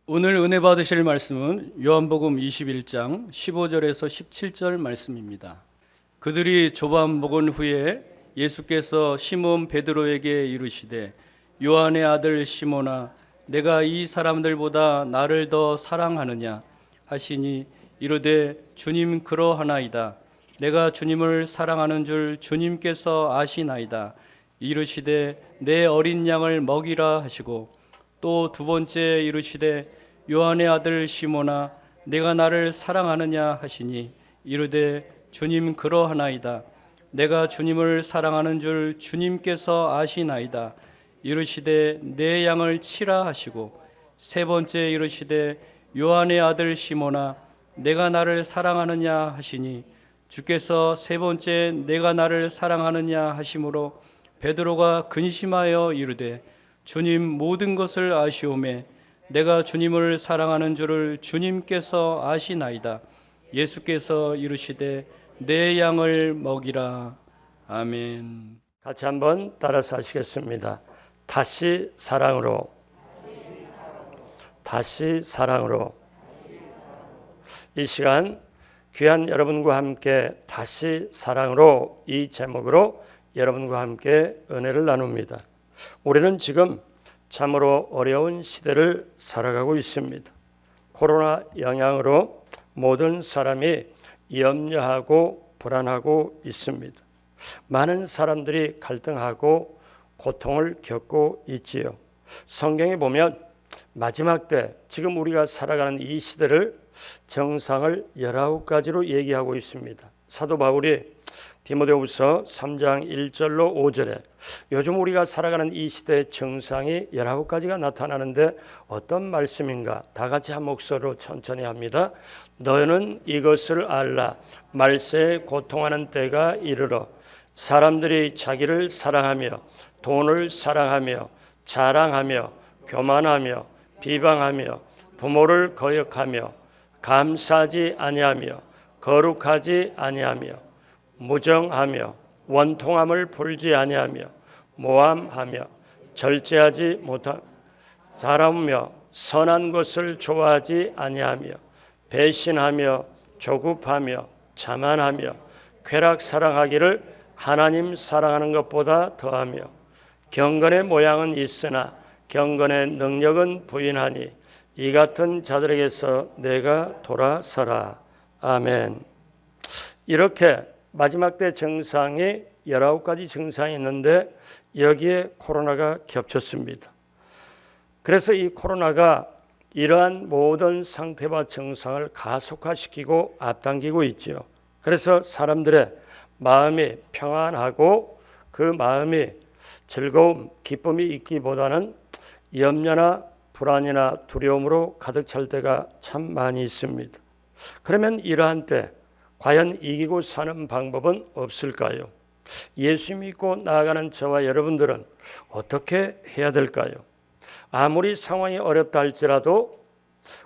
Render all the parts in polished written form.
오늘 은혜 받으실 말씀은 요한복음 21장 15절에서 17절 말씀입니다. 그들이 조반 먹은 후에 예수께서 시몬 베드로에게 이르시되 요한의 아들 시몬아 내가 이 사람들보다 나를 더 사랑하느냐 하시니 이르되 주님 그러하나이다. 내가 주님을 사랑하는 줄 주님께서 아시나이다. 이르시되 내 어린 양을 먹이라 하시고 또 두 번째 이르시되 요한의 아들 시몬아 내가 나를 사랑하느냐 하시니 이르되 주님 그러하나이다. 내가 주님을 사랑하는 줄 주님께서 아시나이다. 이르시되 내 양을 치라 하시고 세 번째 이르시되 요한의 아들 시몬아 내가 나를 사랑하느냐 하시니 주께서 세 번째 내가 나를 사랑하느냐 하심으로 베드로가 근심하여 이르되 주님 모든 것을 아시오매 내가 주님을 사랑하는 줄을 주님께서 아시나이다. 예수께서 이르시되 내 양을 먹이라. 아멘. 같이 한번 따라서 하시겠습니다. 다시 사랑으로, 다시 사랑으로. 이 시간 귀한 여러분과 함께 다시 사랑으로 이 제목으로 여러분과 함께 은혜를 나눕니다. 우리는 지금 참으로 어려운 시대를 살아가고 있습니다. 코로나 영향으로 모든 사람이 염려하고 불안하고 있습니다. 많은 사람들이 갈등하고 고통을 겪고 있지요. 성경에 보면 마지막 때 지금 우리가 살아가는 이 시대를 정상을 19가지로 얘기하고 있습니다. 사도 바울이 디모데후서 3장 1절로 5절에 요즘 우리가 살아가는 이 시대의 정상이 19가지가 나타나는데 어떤 말씀인가? 다 같이 한 목소리로 천천히 합니다. 너는 이것을 알라. 말세에 고통하는 때가 이르러 사람들이 자기를 사랑하며 돈을 사랑하며 자랑하며 교만하며 비방하며 부모를 거역하며 감사하지 아니하며 거룩하지 아니하며 무정하며 원통함을 풀지 아니하며 모함하며 절제하지 못하며 잘하며 선한 것을 좋아하지 아니하며 배신하며 조급하며 자만하며 쾌락 사랑하기를 하나님 사랑하는 것보다 더하며 경건의 모양은 있으나 경건의 능력은 부인하니 이 같은 자들에게서 내가 돌아서라. 아멘. 이렇게 마지막 때 증상이 19가지 증상이 있는데 여기에 코로나가 겹쳤습니다. 그래서 이 코로나가 이러한 모든 상태와 증상을 가속화시키고 앞당기고 있죠. 그래서 사람들의 마음이 평안하고 그 마음이 즐거움, 기쁨이 있기보다는 염려나 불안이나 두려움으로 가득 찰 때가 참 많이 있습니다. 그러면 이러한 때 과연 이기고 사는 방법은 없을까요? 예수 믿고 나아가는 저와 여러분들은 어떻게 해야 될까요? 아무리 상황이 어렵다 할지라도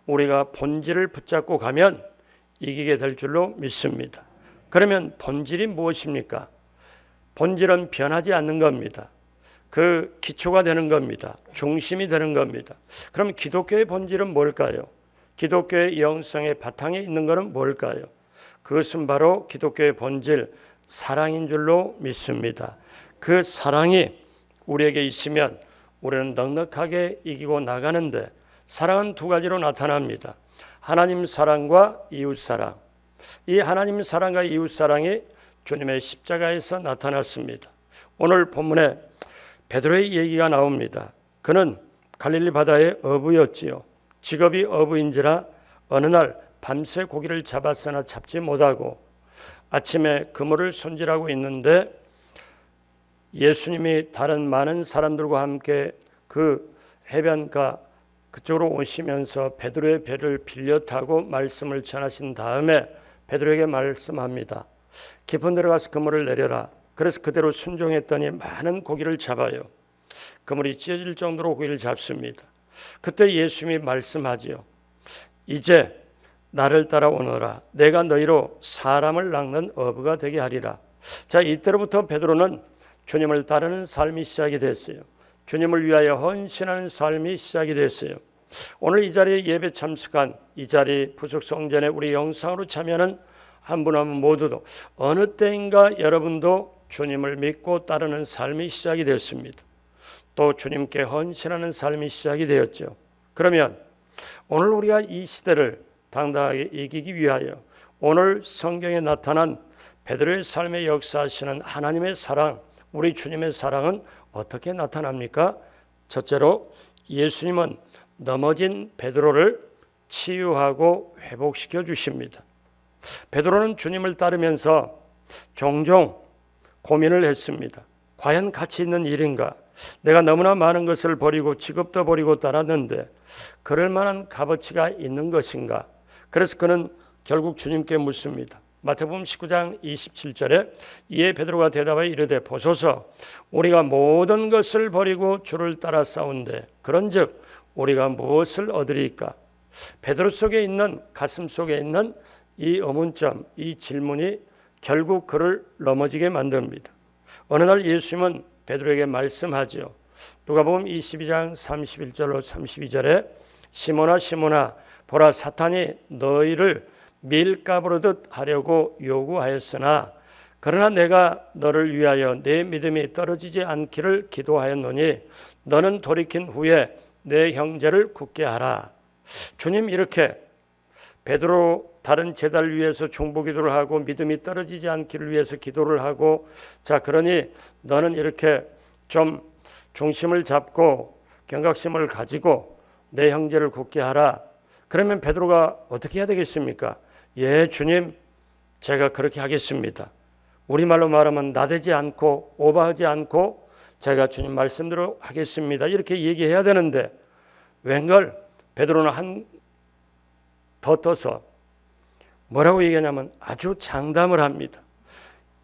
우리가 본질을 붙잡고 가면 이기게 될 줄로 믿습니다. 그러면 본질이 무엇입니까? 본질은 변하지 않는 겁니다. 그 기초가 되는 겁니다. 중심이 되는 겁니다. 그럼 기독교의 본질은 뭘까요? 기독교의 영성의 바탕에 있는 것은 뭘까요? 그것은 바로 기독교의 본질, 사랑인 줄로 믿습니다. 그 사랑이 우리에게 있으면 우리는 넉넉하게 이기고 나가는데 사랑은 두 가지로 나타납니다. 하나님 사랑과 이웃 사랑. 이 하나님 사랑과 이웃 사랑이 주님의 십자가에서 나타났습니다. 오늘 본문에 베드로의 얘기가 나옵니다. 그는 갈릴리 바다의 어부였지요. 직업이 어부인지라 어느 날 밤새 고기를 잡았으나 잡지 못하고 아침에 그물을 손질하고 있는데 예수님이 다른 많은 사람들과 함께 그 해변가 그쪽으로 오시면서 베드로의 배를 빌려 타고 말씀을 전하신 다음에 베드로에게 말씀합니다. 깊은 데로 가서 그물을 내려라. 그래서 그대로 순종했더니 많은 고기를 잡아요. 그물이 찢어질 정도로 고기를 잡습니다. 그때 예수님이 말씀하지요. 이제 나를 따라오너라. 내가 너희로 사람을 낚는 어부가 되게 하리라. 자, 이때로부터 베드로는 주님을 따르는 삶이 시작이 됐어요. 주님을 위하여 헌신하는 삶이 시작이 됐어요. 오늘 이 자리에 예배 참석한 이 자리 부속성전에 우리 영상으로 참여하는 한 분 한 분 모두도 어느 때인가 여러분도 주님을 믿고 따르는 삶이 시작이 됐습니다. 또 주님께 헌신하는 삶이 시작이 되었죠. 그러면 오늘 우리가 이 시대를 당당하게 이기기 위하여 오늘 성경에 나타난 베드로의 삶에 역사하시는 하나님의 사랑, 우리 주님의 사랑은 어떻게 나타납니까? 첫째로 예수님은 넘어진 베드로를 치유하고 회복시켜 주십니다. 베드로는 주님을 따르면서 종종 고민을 했습니다. 과연 가치 있는 일인가? 내가 너무나 많은 것을 버리고 직업도 버리고 따랐는데 그럴 만한 값어치가 있는 것인가? 그래서 그는 결국 주님께 묻습니다. 마태복음 19장 27절에 이에 베드로가 대답하여 이르되 보소서 우리가 모든 것을 버리고 주를 따라 싸운데 그런즉 우리가 무엇을 얻으리까? 베드로 속에 있는 가슴 속에 있는 이 의문점, 이 질문이 결국 그를 넘어지게 만듭니다. 어느 날 예수님은 베드로에게 말씀하죠. 누가복음 22장 31절로 32절에 시몬아 시몬아 보라 사탄이 너희를 밀가부르듯 하려고 요구하였으나 그러나 내가 너를 위하여 내 믿음이 떨어지지 않기를 기도하였노니 너는 돌이킨 후에 내 형제를 굳게 하라. 주님 이렇게 베드로 다른 제자를 위해서 중보기도를 하고 믿음이 떨어지지 않기를 위해서 기도를 하고 자 그러니 너는 이렇게 좀 중심을 잡고 경각심을 가지고 내 형제를 굳게 하라. 그러면 베드로가 어떻게 해야 되겠습니까? 예 주님 제가 그렇게 하겠습니다. 우리말로 말하면 나대지 않고 오버하지 않고 제가 주님 말씀대로 하겠습니다. 이렇게 얘기해야 되는데 웬걸 베드로는 한 더 떠서 뭐라고 얘기하냐면 아주 장담을 합니다.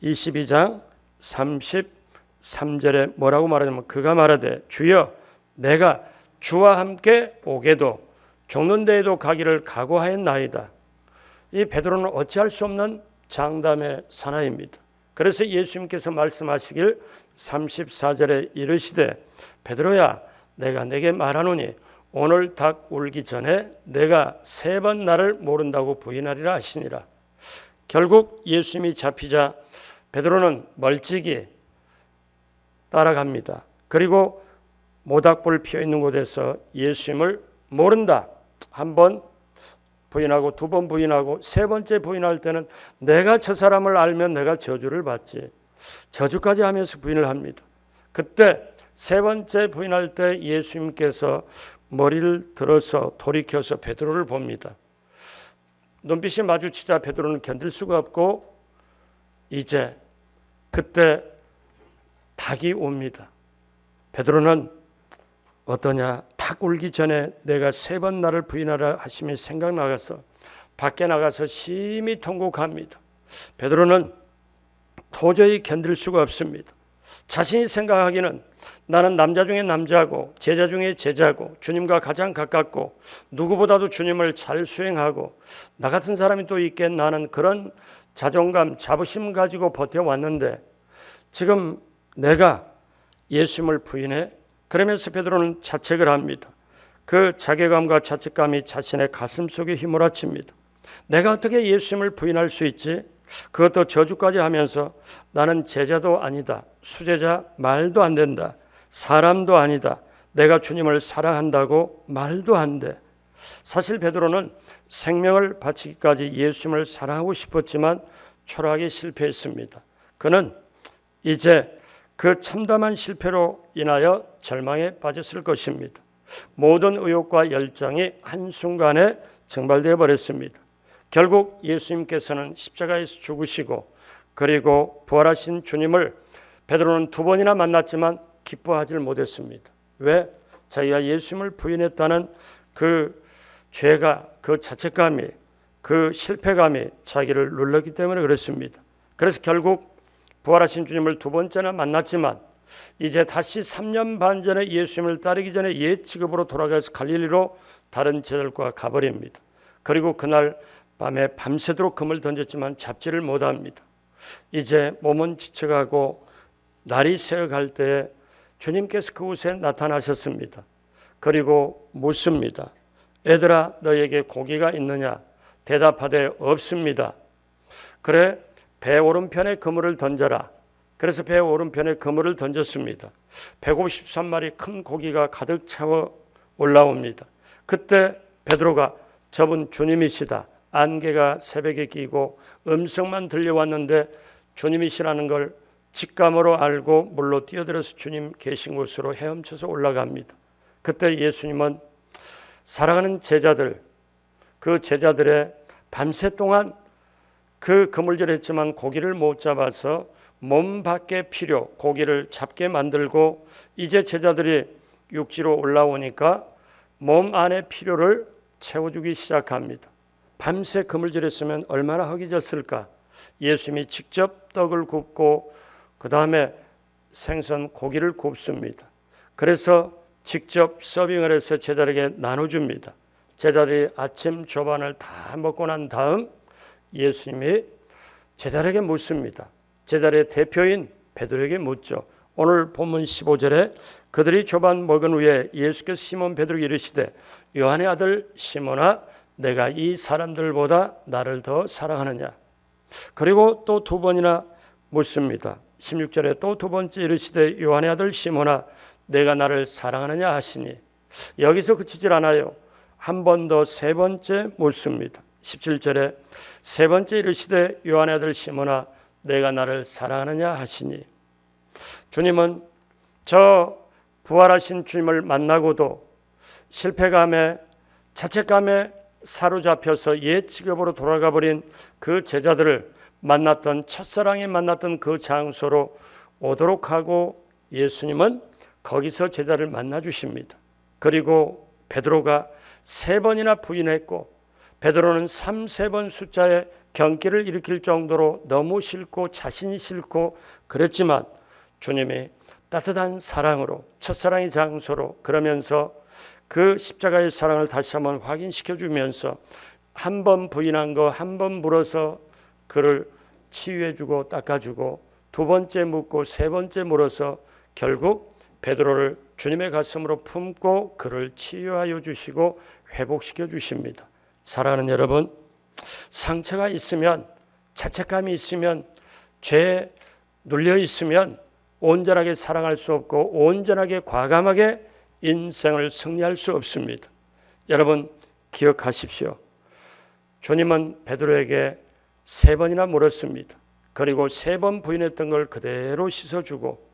22장 33절에 뭐라고 말하냐면 그가 말하되 주여 내가 주와 함께 오게도 죽는 데에도 가기를 각오하였나이다. 이 베드로는 어찌할 수 없는 장담의 사나이입니다. 그래서 예수님께서 말씀하시길 34절에 이르시되 베드로야 내가 내게 말하노니 오늘 닭 울기 전에 내가 3번 나를 모른다고 부인하리라 하시니라. 결국 예수님이 잡히자 베드로는 멀찍이 따라갑니다. 그리고 모닥불 피어 있는 곳에서 예수님을 모른다. 한 번 부인하고 2번 부인하고 3번째 부인할 때는 내가 저 사람을 알면 내가 저주를 받지. 저주까지 하면서 부인을 합니다. 그때 3번째 부인할 때 예수님께서 머리를 들어서 돌이켜서 베드로를 봅니다. 눈빛이 마주치자 베드로는 견딜 수가 없고 이제 그때 닭이 옵니다. 베드로는 어떠냐? 닭 울기 전에 내가 3번 나를 부인하라 하시며 생각나가서 밖에 나가서 심히 통곡합니다. 베드로는 도저히 견딜 수가 없습니다. 자신이 생각하기는 나는 남자 중에 남자고 제자 중에 제자고 주님과 가장 가깝고 누구보다도 주님을 잘 수행하고 나 같은 사람이 또 있겠나 하는 그런 자존감, 자부심 가지고 버텨왔는데 지금 내가 예수님을 부인해? 그러면서 베드로는 자책을 합니다. 그 자괴감과 자책감이 자신의 가슴 속에 휘몰아칩니다. 내가 어떻게 예수님을 부인할 수 있지? 그것도 저주까지 하면서 나는 제자도 아니다. 수제자 말도 안 된다. 사람도 아니다. 내가 주님을 사랑한다고 말도 안 돼. 사실 베드로는 생명을 바치기까지 예수님을 사랑하고 싶었지만 초라하게 실패했습니다. 그는 이제 그 참담한 실패로 인하여 절망에 빠졌을 것입니다. 모든 의욕과 열정이 한순간에 증발되어 버렸습니다. 결국 예수님께서는 십자가에서 죽으시고 그리고 부활하신 주님을 베드로는 2번이나 만났지만 기뻐하지 못했습니다. 왜? 자기가 예수님을 부인했다는 그 죄가, 그 자책감이, 그 실패감이 자기를 눌렀기 때문에 그렇습니다. 그래서 결국 부활하신 주님을 2번째나 만났지만 이제 다시 3년 반 전에 예수님을 따르기 전에 옛 직업으로 돌아가서 갈릴리로 다른 제자들과 가버립니다. 그리고 그날 밤에 밤새도록 금을 던졌지만 잡지를 못합니다. 이제 몸은 지쳐가고 날이 새어갈 때에 주님께서 그곳에 나타나셨습니다. 그리고 묻습니다. 애들아, 너에게 고기가 있느냐? 대답하되 없습니다. 그래, 배 오른편에 그물을 던져라. 그래서 배 오른편에 그물을 던졌습니다. 153마리 큰 고기가 가득 차고 올라옵니다. 그때 베드로가 저분 주님이시다. 안개가 새벽에 끼고 음성만 들려왔는데 주님이시라는 걸 직감으로 알고 물로 뛰어들어서 주님 계신 곳으로 헤엄쳐서 올라갑니다. 그때 예수님은 사랑하는 제자들, 그 제자들의 밤새 동안 그 그물질했지만 고기를 못 잡아서 몸 밖의 필요, 고기를 잡게 만들고 이제 제자들이 육지로 올라오니까 몸 안의 필요를 채워주기 시작합니다. 밤새 그물질했으면 얼마나 허기졌을까. 예수님이 직접 떡을 굽고 그 다음에 생선 고기를 굽습니다. 그래서 직접 서빙을 해서 제자들에게 나눠줍니다. 제자들이 아침 조반을 다 먹고 난 다음 예수님이 제자들에게 묻습니다. 제자들의 대표인 베드로에게 묻죠. 오늘 본문 15절에 그들이 조반 먹은 후에 예수께서 시몬 베드로에게 이르시되 요한의 아들 시몬아, 내가 이 사람들보다 나를 더 사랑하느냐? 그리고 또 두 번이나 묻습니다. 16절에 또 두 번째 이르시되 요한의 아들 시몬아, 내가 나를 사랑하느냐 하시니, 여기서 그치질 않아요. 한 번 더 세 번째 묻습니다. 17절에 세 번째 이르시되 요한의 아들 시몬아, 내가 나를 사랑하느냐 하시니, 주님은 저 부활하신 주님을 만나고도 실패감에 자책감에 사로잡혀서 옛 직업으로 돌아가 버린 그 제자들을 만났던, 첫사랑이 만났던 그 장소로 오도록 하고 예수님은 거기서 제자를 만나 주십니다. 그리고 베드로가 세 번이나 부인했고, 베드로는 3번 숫자에 경기를 일으킬 정도로 너무 싫고 자신이 싫고 그랬지만 주님이 따뜻한 사랑으로 첫사랑의 장소로, 그러면서 그 십자가의 사랑을 다시 한번 확인시켜 주면서 한 번 부인한 거 한 번 물어서 그를 치유해 주고 닦아 주고, 두 번째 묻고 세 번째 물어서 결국 베드로를 주님의 가슴으로 품고 그를 치유하여 주시고 회복시켜 주십니다. 사랑하는 여러분, 상처가 있으면, 자책감이 있으면, 죄에 눌려 있으면 온전하게 사랑할 수 없고 온전하게 과감하게 인생을 승리할 수 없습니다. 여러분 기억하십시오. 주님은 베드로에게 세 번이나 물었습니다. 그리고 세 번 부인했던 걸 그대로 씻어주고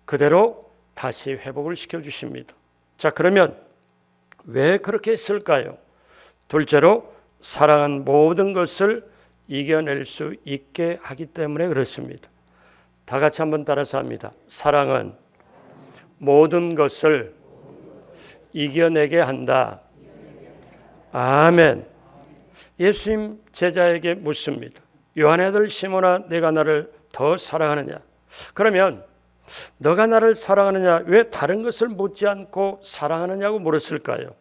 그대로 다시 회복을 시켜주십니다. 자, 그러면 왜 그렇게 했을까요? 둘째로 사랑은 모든 것을 이겨낼 수 있게 하기 때문에 그렇습니다. 다 같이 한번 따라서 합니다. 사랑은 모든 것을 이겨내게 한다. 아멘. 예수님 제자에게 묻습니다. 요한의 아들 시몬아, 내가 나를 더 사랑하느냐? 그러면 너가 나를 사랑하느냐, 왜 다른 것을 묻지 않고 사랑하느냐고 물었을까요?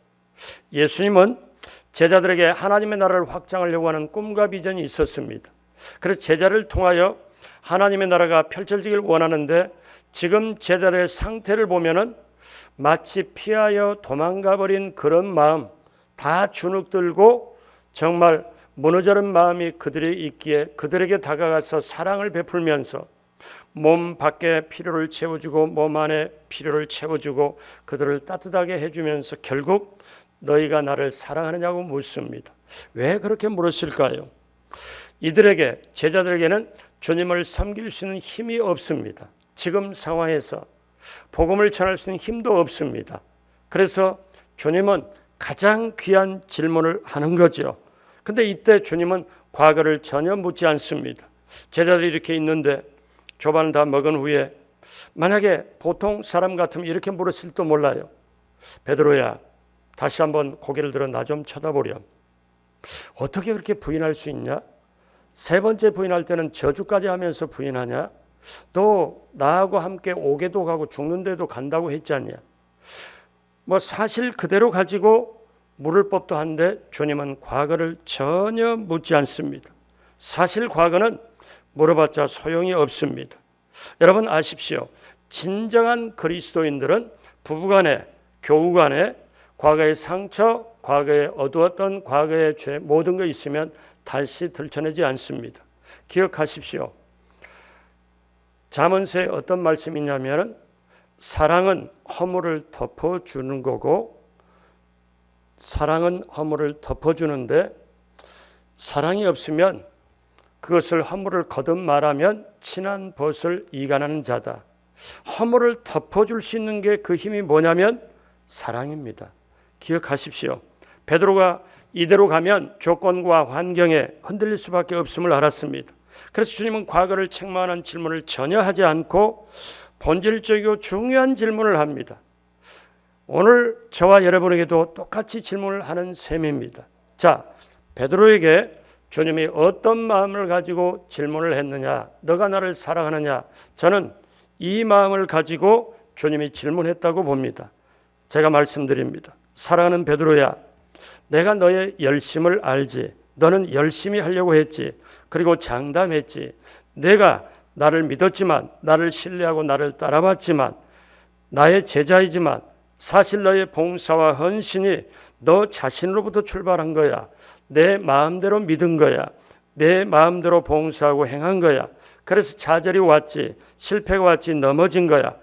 예수님은 제자들에게 하나님의 나라를 확장하려고 하는 꿈과 비전이 있었습니다. 그래서 제자를 통하여 하나님의 나라가 펼쳐지길 원하는데, 지금 제자들의 상태를 보면은 마치 피하여 도망가 버린 그런 마음, 다 주눅들고 정말 무너져는 마음이 그들이 있기에 그들에게 다가가서 사랑을 베풀면서 몸 밖에 필요를 채워주고 몸 안에 필요를 채워주고 그들을 따뜻하게 해주면서 결국 너희가 나를 사랑하느냐고 묻습니다. 왜 그렇게 물었을까요? 이들에게, 제자들에게는 주님을 섬길 수 있는 힘이 없습니다. 지금 상황에서 복음을 전할 수 있는 힘도 없습니다. 그래서 주님은 가장 귀한 질문을 하는 거죠. 근데 이때 주님은 과거를 전혀 묻지 않습니다. 제자들이 이렇게 있는데 조반을 다 먹은 후에 만약에 보통 사람 같으면 이렇게 물었을지도 몰라요. 베드로야, 다시 한번 고개를 들어 나 좀 쳐다보렴. 어떻게 그렇게 부인할 수 있냐? 세 번째 부인할 때는 저주까지 하면서 부인하냐? 너 나하고 함께 오게도 가고 죽는 데도 간다고 했지 않냐? 뭐 사실 그대로 가지고 물을 법도 한데 주님은 과거를 전혀 묻지 않습니다. 사실 과거는 물어봤자 소용이 없습니다. 여러분 아십시오. 진정한 그리스도인들은 부부간에, 교우간에 과거의 상처, 과거에 어두웠던 과거의 죄 모든 거 있으면 다시 들춰내지 않습니다. 기억하십시오. 잠언서에 어떤 말씀이 있냐면 사랑은 허물을 덮어주는 거고, 사랑은 허물을 덮어주는데 사랑이 없으면 그것을 허물을 거듭 말하면 친한 벗을 이간하는 자다. 허물을 덮어줄 수 있는 게 그 힘이 뭐냐면 사랑입니다. 기억하십시오. 베드로가 이대로 가면 조건과 환경에 흔들릴 수밖에 없음을 알았습니다. 그래서 주님은 과거를 책망하는 질문을 전혀 하지 않고 본질적이고 중요한 질문을 합니다. 오늘 저와 여러분에게도 똑같이 질문을 하는 셈입니다. 자, 베드로에게 주님이 어떤 마음을 가지고 질문을 했느냐? 너가 나를 사랑하느냐? 저는 이 마음을 가지고 주님이 질문했다고 봅니다. 제가 말씀드립니다. 사랑하는 베드로야, 내가 너의 열심을 알지. 너는 열심히 하려고 했지. 그리고 장담했지. 내가 나를 믿었지만, 나를 신뢰하고 나를 따라봤지만, 나의 제자이지만 사실 너의 봉사와 헌신이 너 자신으로부터 출발한 거야. 내 마음대로 믿은 거야. 내 마음대로 봉사하고 행한 거야. 그래서 좌절이 왔지, 실패가 왔지, 넘어진 거야.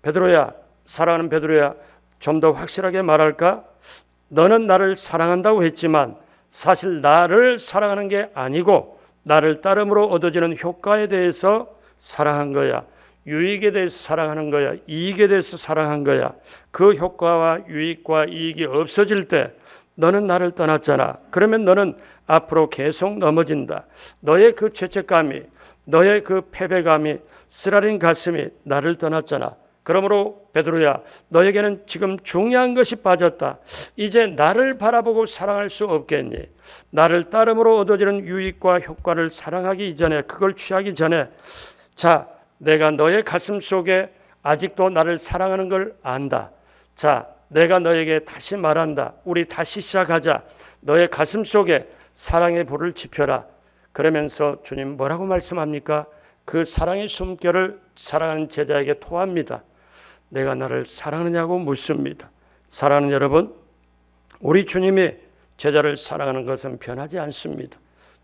베드로야, 사랑하는 베드로야, 좀 더 확실하게 말할까? 너는 나를 사랑한다고 했지만 사실 나를 사랑하는 게 아니고 나를 따름으로 얻어지는 효과에 대해서 사랑한 거야. 유익에 대해서 사랑하는 거야. 이익에 대해서 사랑한 거야. 그 효과와 유익과 이익이 없어질 때 너는 나를 떠났잖아. 그러면 너는 앞으로 계속 넘어진다. 너의 그 죄책감이, 너의 그 패배감이, 쓰라린 가슴이 나를 떠났잖아. 그러므로 베드로야, 너에게는 지금 중요한 것이 빠졌다. 이제 나를 바라보고 사랑할 수 없겠니? 나를 따름으로 얻어지는 유익과 효과를 사랑하기 이전에, 그걸 취하기 전에, 자, 내가 너의 가슴 속에 아직도 나를 사랑하는 걸 안다. 자, 내가 너에게 다시 말한다. 우리 다시 시작하자. 너의 가슴 속에 사랑의 불을 지펴라. 그러면서 주님 뭐라고 말씀합니까? 그 사랑의 숨결을 사랑하는 제자에게 토합니다. 내가 나를 사랑하느냐고 묻습니다. 사랑하는 여러분, 우리 주님이 제자를 사랑하는 것은 변하지 않습니다.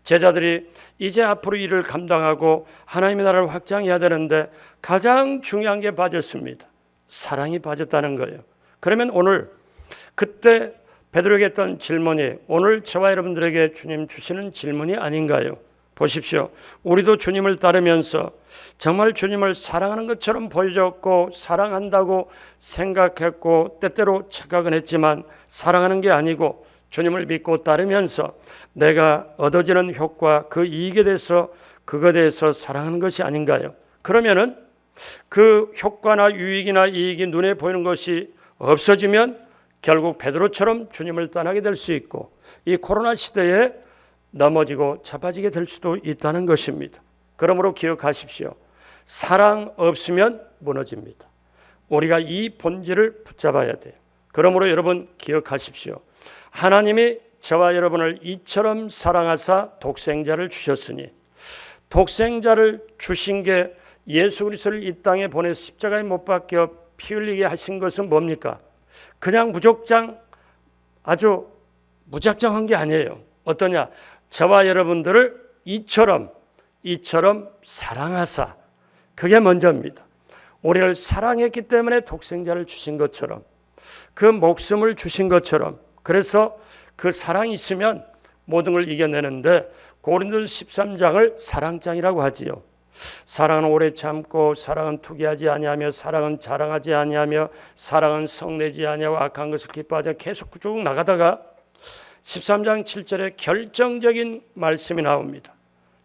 제자들이 이제 앞으로 일을 감당하고 하나님의 나라를 확장해야 되는데 가장 중요한 게 빠졌습니다. 사랑이 빠졌다는 거예요. 그러면 오늘 그때 베드로에게 했던 질문이 오늘 저와 여러분들에게 주님 주시는 질문이 아닌가요? 보십시오. 우리도 주님을 따르면서 정말 주님을 사랑하는 것처럼 보여줬고 사랑한다고 생각했고 때때로 착각은 했지만 사랑하는 게 아니고 주님을 믿고 따르면서 내가 얻어지는 효과, 그 이익에 대해서 그것에 대해서 사랑하는 것이 아닌가요? 그러면은 그 효과나 유익이나 이익이 눈에 보이는 것이 없어지면 결국 베드로처럼 주님을 떠나게 될 수 있고 이 코로나 시대에 넘어지고 자빠지게 될 수도 있다는 것입니다. 그러므로 기억하십시오. 사랑 없으면 무너집니다. 우리가 이 본질을 붙잡아야 돼요. 그러므로 여러분 기억하십시오. 하나님이 저와 여러분을 이처럼 사랑하사 독생자를 주셨으니 독생자를 주신 게 예수 그리스도를 이 땅에 보내 십자가에 못 박혀 피 흘리게 하신 것은 뭡니까? 그냥 무작정 아주 무작정한 게 아니에요. 어떠냐? 저와 여러분들을 이처럼 사랑하사, 그게 먼저입니다. 우리를 사랑했기 때문에 독생자를 주신 것처럼, 그 목숨을 주신 것처럼, 그래서 그 사랑이 있으면 모든 걸 이겨내는데 고린도서 13장을 사랑장이라고 하지요. 사랑은 오래 참고, 사랑은 투기하지 아니하며, 사랑은 자랑하지 아니하며, 사랑은 성내지 아니하고 악한 것을 기뻐하지 않고, 계속 쭉 나가다가 13장 7절에 결정적인 말씀이 나옵니다.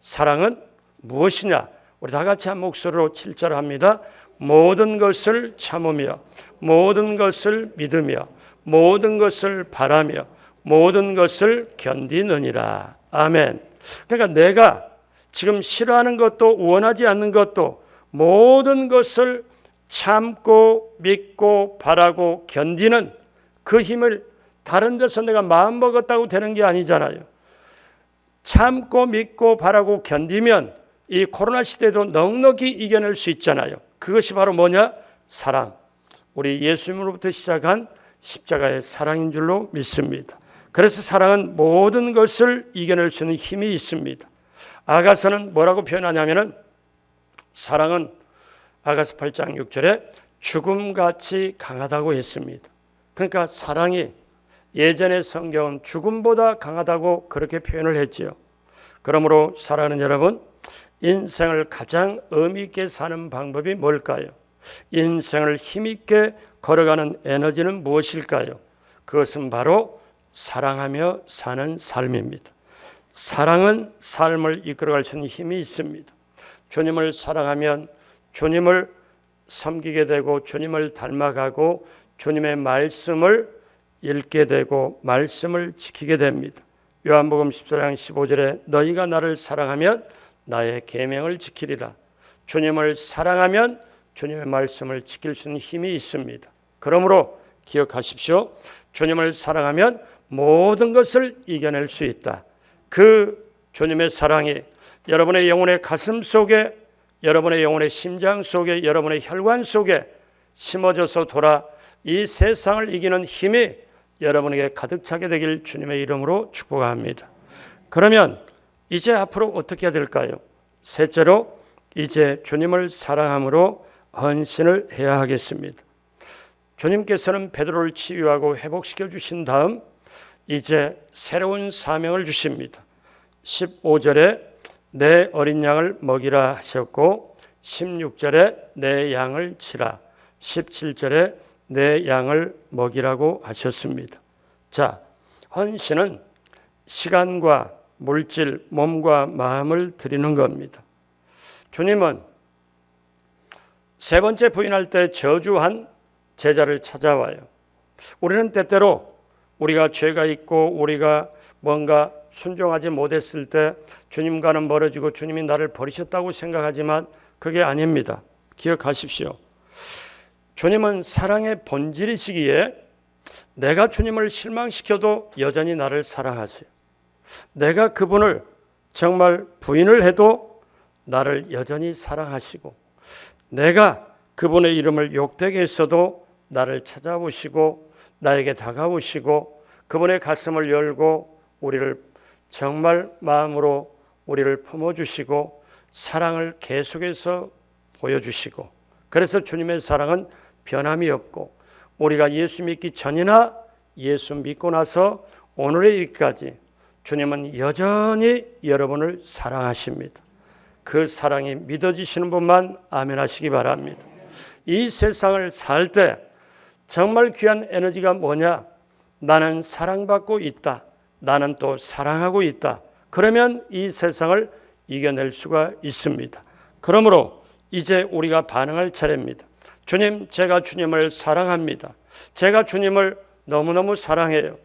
사랑은 무엇이냐? 우리 다 같이 한 목소리로 7절 합니다. 모든 것을 참으며, 모든 것을 믿으며, 모든 것을 바라며, 모든 것을 견디느니라. 아멘. 그러니까 내가 지금 싫어하는 것도 원하지 않는 것도 모든 것을 참고 믿고 바라고 견디는 그 힘을 다른 데서 내가 마음 먹었다고 되는 게 아니잖아요. 참고 믿고 바라고 견디면 이 코로나 시대도 넉넉히 이겨낼 수 있잖아요. 그것이 바로 뭐냐? 사랑. 우리 예수님으로부터 시작한 십자가의 사랑인 줄로 믿습니다. 그래서 사랑은 모든 것을 이겨낼 수 있는 힘이 있습니다. 아가서는 뭐라고 표현하냐면은 사랑은 아가서 8장 6절에 죽음같이 강하다고 했습니다. 그러니까 사랑이 예전의 성경은 죽음보다 강하다고 그렇게 표현을 했지요. 그러므로 사랑하는 여러분, 인생을 가장 의미 있게 사는 방법이 뭘까요? 인생을 힘있게 걸어가는 에너지는 무엇일까요? 그것은 바로 사랑하며 사는 삶입니다. 사랑은 삶을 이끌어갈 수 있는 힘이 있습니다. 주님을 사랑하면 주님을 섬기게 되고 주님을 닮아가고 주님의 말씀을 읽게 되고 말씀을 지키게 됩니다. 요한복음 14장 15절에 너희가 나를 사랑하면 나의 계명을 지키리라. 주님을 사랑하면 주님의 말씀을 지킬 수 있는 힘이 있습니다. 그러므로 기억하십시오. 주님을 사랑하면 모든 것을 이겨낼 수 있다. 그 주님의 사랑이 여러분의 영혼의 가슴 속에, 여러분의 영혼의 심장 속에, 여러분의 혈관 속에 심어져서 돌아 이 세상을 이기는 힘이 여러분에게 가득 차게 되길 주님의 이름으로 축복합니다. 그러면 이제 앞으로 어떻게 해야 될까요? 셋째로 이제 주님을 사랑함으로 헌신을 해야 하겠습니다. 주님께서는 베드로를 치유하고 회복시켜 주신 다음 이제 새로운 사명을 주십니다. 15절에 내 어린 양을 먹이라 하셨고 16절에 내 양을 치라, 17절에 내 양을 먹이라고 하셨습니다. 자, 헌신은 시간과 물질, 몸과 마음을 드리는 겁니다. 주님은 세 번째 부인할 때 저주한 제자를 찾아와요. 우리는 때때로 우리가 죄가 있고 우리가 뭔가 순종하지 못했을 때 주님과는 멀어지고 주님이 나를 버리셨다고 생각하지만 그게 아닙니다. 기억하십시오. 주님은 사랑의 본질이시기에 내가 주님을 실망시켜도 여전히 나를 사랑하세요. 내가 그분을 정말 부인을 해도 나를 여전히 사랑하시고 내가 그분의 이름을 욕되게 했어도 나를 찾아오시고 나에게 다가오시고 그분의 가슴을 열고 우리를 정말 마음으로 우리를 품어주시고 사랑을 계속해서 보여주시고 그래서 주님의 사랑은 변함이 없고 우리가 예수 믿기 전이나 예수 믿고 나서 오늘의 일까지 주님은 여전히 여러분을 사랑하십니다. 그 사랑이 믿어지시는 분만 아멘 하시기 바랍니다. 이 세상을 살 때 정말 귀한 에너지가 뭐냐? 나는 사랑받고 있다. 나는 또 사랑하고 있다. 그러면 이 세상을 이겨낼 수가 있습니다. 그러므로 이제 우리가 반응할 차례입니다. 주님, 제가 주님을 사랑합니다. 제가 주님을 너무너무 사랑해요.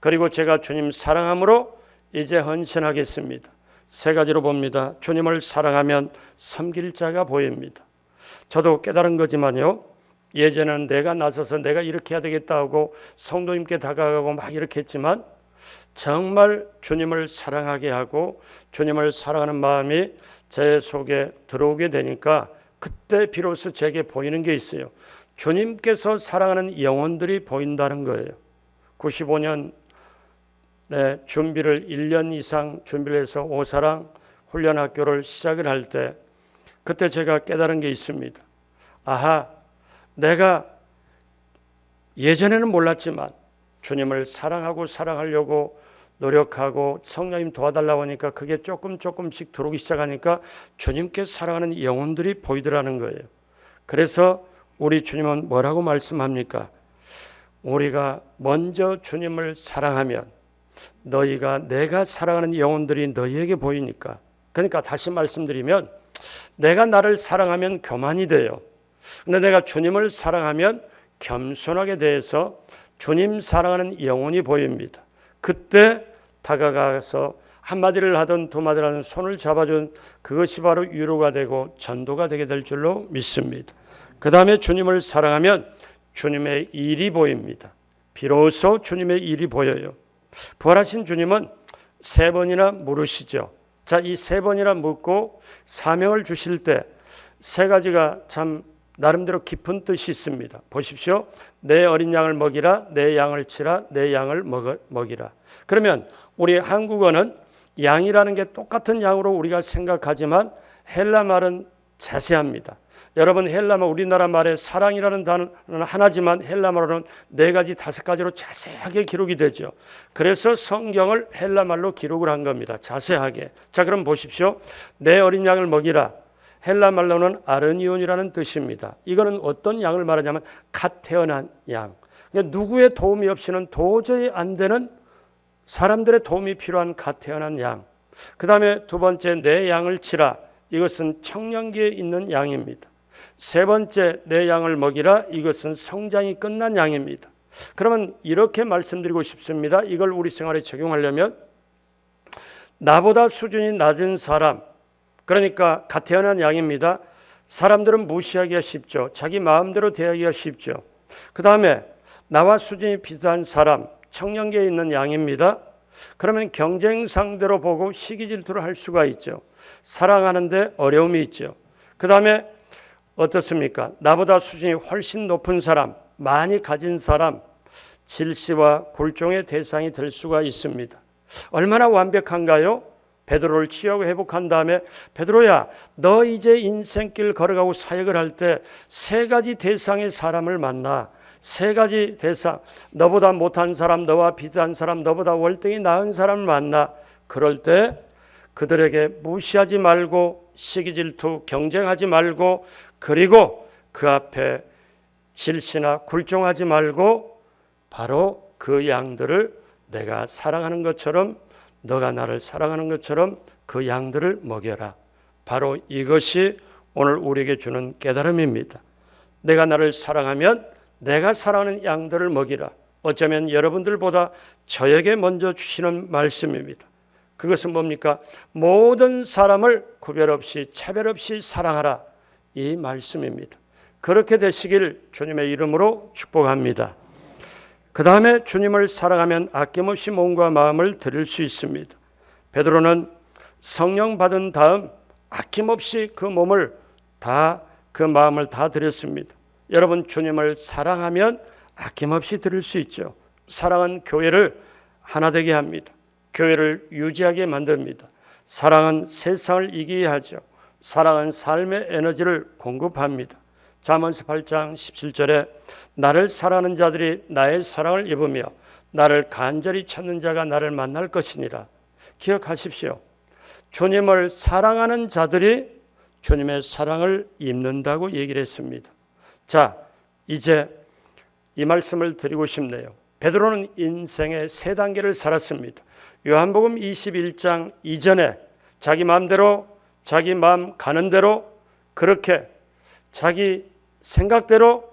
그리고 제가 주님 사랑함으로 이제 헌신하겠습니다. 세 가지로 봅니다. 주님을 사랑하면 섬길 자가 보입니다. 저도 깨달은 거지만요. 예전에는 내가 나서서 내가 이렇게 해야 되겠다 하고 성도님께 다가가고 막 이렇게 했지만 정말 주님을 사랑하게 하고 주님을 사랑하는 마음이 제 속에 들어오게 되니까 그때 비로소 제게 보이는 게 있어요. 주님께서 사랑하는 영혼들이 보인다는 거예요. 95년 준비를 1년 이상 준비를 해서 오사랑 훈련학교를 시작을 할 때 그때 제가 깨달은 게 있습니다. 아하, 내가 예전에는 몰랐지만 주님을 사랑하고 사랑하려고 노력하고 성령님 도와달라고 하니까 그게 조금씩 들어오기 시작하니까 주님께 사랑하는 영혼들이 보이더라는 거예요. 그래서 우리 주님은 뭐라고 말씀합니까? 우리가 먼저 주님을 사랑하면 너희가 내가 사랑하는 영혼들이 너희에게 보이니까. 그러니까 다시 말씀드리면 내가 나를 사랑하면 교만이 돼요. 근데 내가 주님을 사랑하면 겸손하게 대해서 주님 사랑하는 영혼이 보입니다. 그때 다가가서 한마디를 하든 두마디를 하든 손을 잡아준 그것이 바로 위로가 되고 전도가 되게 될 줄로 믿습니다. 그 다음에 주님을 사랑하면 주님의 일이 보입니다. 비로소 주님의 일이 보여요. 부활하신 주님은 3번이나 물으시죠. 자, 이 세 번이나 묻고 사명을 주실 때 세 가지가 참 나름대로 깊은 뜻이 있습니다. 보십시오. 내 어린 양을 먹이라, 내 양을 치라, 내 양을 먹이라. 그러면 우리 한국어는 양이라는 게 똑같은 양으로 우리가 생각하지만 헬라 말은 자세합니다. 여러분, 헬라 말, 우리나라 말에 사랑이라는 단어는 하나지만 헬라 말로는 네 가지, 다섯 가지로 자세하게 기록이 되죠. 그래서 성경을 헬라 말로 기록을 한 겁니다. 자세하게. 자, 그럼 보십시오. 내 어린 양을 먹이라. 헬라 말로는 아르니온이라는 뜻입니다. 이거는 어떤 양을 말하냐면 갓 태어난 양. 그러니까 누구의 도움이 없이는 도저히 안 되는, 사람들의 도움이 필요한 갓 태어난 양. 그 다음에 두 번째, 내 양을 치라. 이것은 청년기에 있는 양입니다. 세 번째, 내 양을 먹이라. 이것은 성장이 끝난 양입니다. 그러면 이렇게 말씀드리고 싶습니다. 이걸 우리 생활에 적용하려면 나보다 수준이 낮은 사람, 그러니까 갓 태어난 양입니다. 사람들은 무시하기가 쉽죠. 자기 마음대로 대하기가 쉽죠. 그 다음에 나와 수준이 비슷한 사람, 청년기에 있는 양입니다. 그러면 경쟁 상대로 보고 시기 질투를 할 수가 있죠. 사랑하는데 어려움이 있죠. 그 다음에 어떻습니까? 나보다 수준이 훨씬 높은 사람, 많이 가진 사람, 질시와 굴종의 대상이 될 수가 있습니다. 얼마나 완벽한가요? 베드로를 치유하고 회복한 다음에 베드로야, 너 이제 인생길 걸어가고 사역을 할 때 세 가지 대상의 사람을 만나. 세 가지 대상, 너보다 못한 사람, 너와 비슷한 사람, 너보다 월등히 나은 사람을 만나. 그럴 때 그들에게 무시하지 말고 시기 질투 경쟁하지 말고, 그리고 그 앞에 질시나 굴종하지 말고 바로 그 양들을 내가 사랑하는 것처럼, 너가 나를 사랑하는 것처럼 그 양들을 먹여라. 바로 이것이 오늘 우리에게 주는 깨달음입니다. 내가 나를 사랑하면 내가 사랑하는 양들을 먹이라. 어쩌면 여러분들보다 저에게 먼저 주시는 말씀입니다. 그것은 뭡니까? 모든 사람을 구별 없이 차별 없이 사랑하라. 이 말씀입니다. 그렇게 되시길 주님의 이름으로 축복합니다. 그 다음에 주님을 사랑하면 아낌없이 몸과 마음을 드릴 수 있습니다. 베드로는 성령 받은 다음 아낌없이 그 몸을 다, 그 마음을 다 드렸습니다. 여러분, 주님을 사랑하면 아낌없이 드릴 수 있죠. 사랑은 교회를 하나 되게 합니다. 교회를 유지하게 만듭니다. 사랑은 세상을 이기게 하죠. 사랑은 삶의 에너지를 공급합니다. 잠언서 8장 17절에 나를 사랑하는 자들이 나의 사랑을 입으며 나를 간절히 찾는 자가 나를 만날 것이니라. 기억하십시오. 주님을 사랑하는 자들이 주님의 사랑을 입는다고 얘기를 했습니다. 자, 이제 이 말씀을 드리고 싶네요. 베드로는 인생의 세 단계를 살았습니다. 요한복음 21장 이전에 자기 마음대로, 자기 마음 가는 대로, 그렇게 자기 생각대로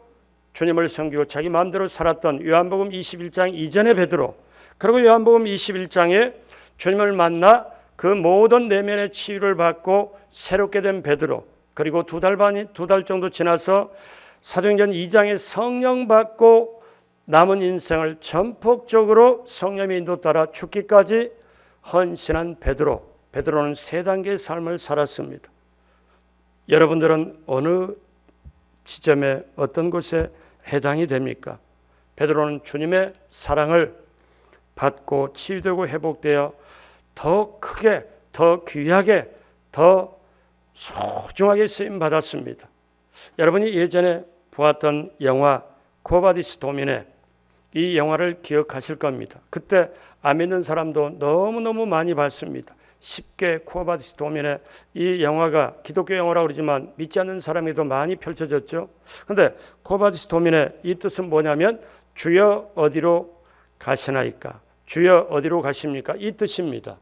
주님을 섬기고 자기 마음대로 살았던 요한복음 21장 이전의 베드로, 그리고 요한복음 21장에 주님을 만나 그 모든 내면의 치유를 받고 새롭게 된 베드로, 그리고 두 달 정도 지나서 사도행전 2장에 성령 받고 남은 인생을 전폭적으로 성령의 인도 따라 죽기까지 헌신한 베드로. 베드로는 세 단계의 삶을 살았습니다. 여러분들은 어느 지점에 어떤 곳에 해당이 됩니까? 베드로는 주님의 사랑을 받고 치유되고 회복되어 더 크게, 더 귀하게, 더 소중하게 쓰임 받았습니다. 여러분이 예전에 보았던 영화 코바디스 도미네, 이 영화를 기억하실 겁니다. 그때 안 믿는 사람도 너무너무 많이 봤습니다. 쉽게 코바디스 도미네, 이 영화가 기독교 영화라고 그러지만 믿지 않는 사람에게도 많이 펼쳐졌죠. 그런데 코바디스 도미네, 이 뜻은 뭐냐면 주여 어디로 가시나이까, 주여 어디로 가십니까, 이 뜻입니다.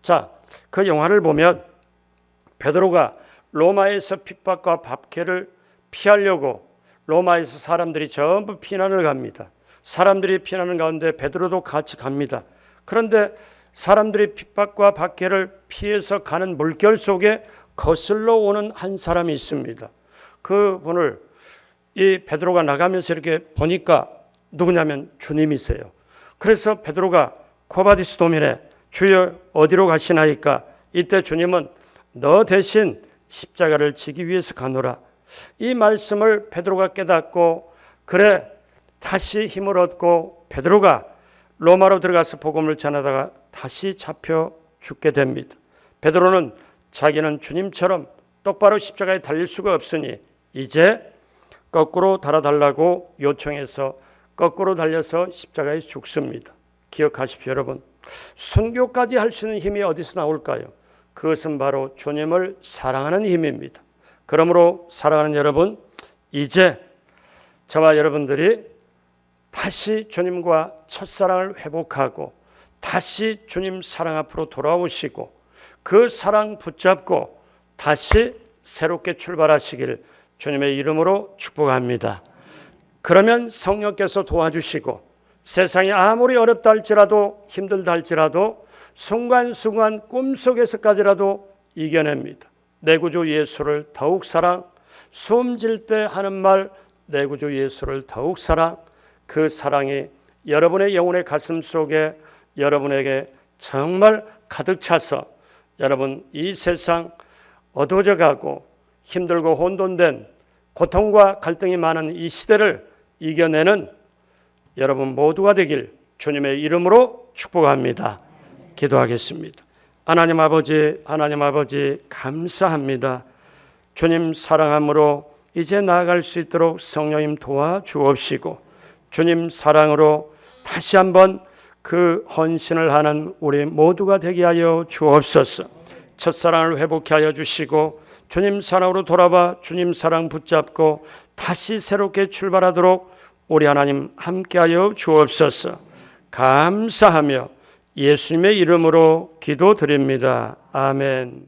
자, 그 영화를 보면 베드로가 로마에서 핍박과 박해를 피하려고 로마에서 사람들이 전부 피난을 갑니다. 사람들이 피난하는 가운데 베드로도 같이 갑니다. 그런데 사람들이 핍박과 박해를 피해서 가는 물결 속에 거슬러 오는 한 사람이 있습니다. 그 분을 이 베드로가 나가면서 이렇게 보니까 누구냐면 주님이세요. 그래서 베드로가 코바디스 도미네, 주여 어디로 가시나이까, 이때 주님은 너 대신 십자가를 지기 위해서 가노라. 이 말씀을 베드로가 깨닫고 그래 다시 힘을 얻고 베드로가 로마로 들어가서 복음을 전하다가 다시 잡혀 죽게 됩니다. 베드로는 자기는 주님처럼 똑바로 십자가에 달릴 수가 없으니 이제 거꾸로 달아달라고 요청해서 거꾸로 달려서 십자가에 죽습니다. 기억하십시오, 여러분. 순교까지 할 수 있는 힘이 어디서 나올까요? 그것은 바로 주님을 사랑하는 힘입니다. 그러므로 사랑하는 여러분, 이제 저와 여러분들이 다시 주님과 첫사랑을 회복하고 다시 주님 사랑 앞으로 돌아오시고 그 사랑 붙잡고 다시 새롭게 출발하시길 주님의 이름으로 축복합니다. 그러면 성령께서 도와주시고 세상이 아무리 어렵다 할지라도 힘들다 할지라도 순간순간 꿈속에서까지라도 이겨냅니다. 내 구주 예수를 더욱 사랑, 숨질 때 하는 말 내 구주 예수를 더욱 사랑, 그 사랑이 여러분의 영혼의 가슴 속에 여러분에게 정말 가득 차서 여러분 이 세상 어두워져 가고 힘들고 혼돈된 고통과 갈등이 많은 이 시대를 이겨내는 여러분 모두가 되길 주님의 이름으로 축복합니다. 기도하겠습니다. 하나님 아버지 감사합니다. 주님 사랑함으로 이제 나아갈 수 있도록 성령님 도와주옵시고 주님 사랑으로 다시 한번 그 헌신을 하는 우리 모두가 되게 하여 주옵소서. 첫사랑을 회복해 하여 주시고 주님 사랑으로 돌아와 주님 사랑 붙잡고 다시 새롭게 출발하도록 우리 하나님 함께하여 주옵소서. 감사하며 예수님의 이름으로 기도드립니다. 아멘.